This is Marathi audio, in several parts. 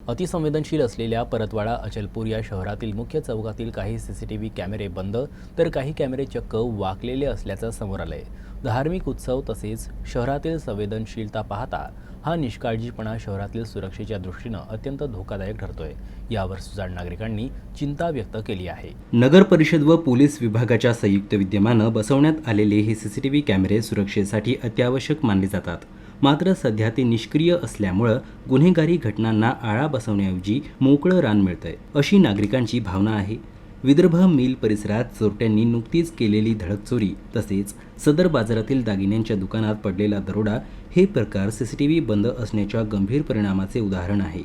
अतिसंवेदनशील असलेल्या परतवाडा अचलपूर या शहरातील मुख्य चौकातील काही सीसीटीव्ही कॅमेरे बंद तर काही कॅमेरे चक्क वाकलेले असल्याचं समोर आलंय। धार्मिक उत्सव तसेच शहरातील संवेदनशीलता पाहता हा निष्काळजीपणा शहरातील सुरक्षेच्या दृष्टीनं अत्यंत धोकादायक ठरतोय। यावर सुजाण नागरिकांनी चिंता व्यक्त केली आहे। नगर परिषद व पोलीस विभागाच्या संयुक्त विद्यमानं बसवण्यात आलेले हे सीसीटीव्ही कॅमेरे सुरक्षेसाठी अत्यावश्यक मानले जातात। मात्र सध्या ते निष्क्रिय असल्यामुळे गुन्हेगारी घटनांना आळा बसवण्याऐवजी मोकळं रान मिळतंय, अशी नागरिकांची भावना आहे। विदर्भ मिल परिसरात चोरट्यांनी नुकतीच केलेली धडक चोरी तसेच सदर बाजारातील दागिन्यांच्या दुकानात पडलेला दरोडा हे प्रकार सीसीटीव्ही बंद असण्याच्या गंभीर परिणामाचे उदाहरण आहे।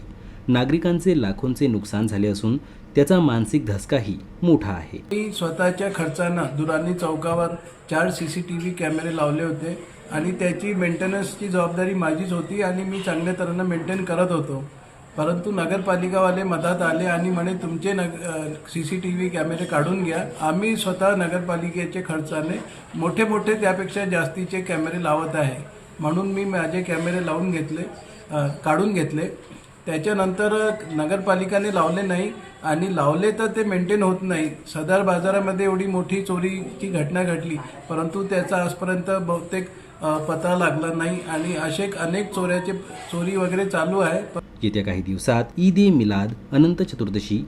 नागरिकांचे लाखोंचे नुकसान झाले असून त्याचा मानसिक धसकाही मोठा आहे। मी स्वतःच्या खर्चानं दुरानी चौकावर 4 सीसीटीव्ही कॅमेरे लावले होते आणि त्याची मेंटेनन्सची जबाबदारी माझीच होती आणि मी चांगल्या तऱ्हेने मेंटेन करत होतो। परंतु नगरपालिकावाले मदत आले आणि म्हणे तुमचे सीसीटीव्ही कॅमेरे काढून घ्या। आम्ही स्वतः नगरपालिकेचे खर्चाने मोठे मोठे त्यापेक्षा जास्तीचे कॅमेरे लावत आहे, म्हणून मी माझे कॅमेरे काढून घेतले। त्याच्यानंतर नगरपालिकाने लावले नाही आणि लावले तर ते मेंटेन होत नाही। सदर बाजारामध्ये एवढी मोठी चोरीची घटना घडली, परंतु त्याचा आजपर्यंत बहुतेक पता लागला नाही आणि असे अनेक चोरी वगैरे चालू आहे। येत्या काही दिवसात ईद ए मिलाद, अनंत चतुर्दशी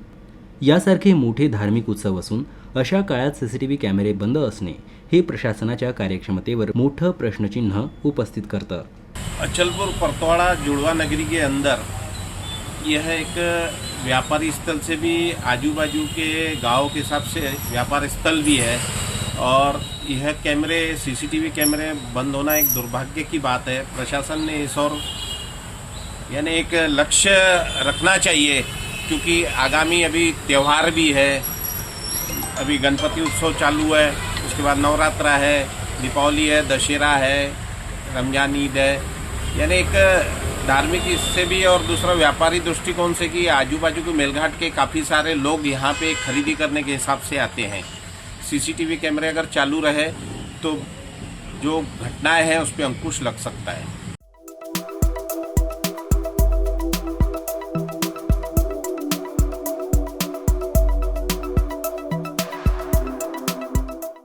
यासारखे मोठे धार्मिक उत्सव असून अशा काळात सीसीटीव्ही कॅमेरे बंद असणे हे प्रशासनाच्या कार्यक्षमतेवर मोठं प्रश्नचिन्ह उपस्थित करतं। अचलपुर परतवाड़ा जुड़वा नगरी के अंदर यह एक व्यापारी स्थल से भी आजू बाजू के गांव के हिसाब से व्यापार स्थल भी है और यह कैमरे सीसीटीवी कैमरे बंद होना एक दुर्भाग्य की बात है। प्रशासन ने इस और यानी एक लक्ष्य रखना चाहिए, क्योंकि आगामी अभी त्यौहार भी है। अभी गणपति उत्सव चालू है, उसके बाद नवरात्रा है, दीपावली है, दशहरा है, रमजान ईद है, यानी एक धार्मिक इससे भी और दूसरा व्यापारी दृष्टिकोण से कि आजू बाजू के मेलघाट के काफ़ी सारे लोग यहाँ पे खरीदी करने के हिसाब से आते हैं। सीसीटीवी कैमरे अगर चालू रहे तो जो घटनाएं हैं उस पर अंकुश लग सकता है।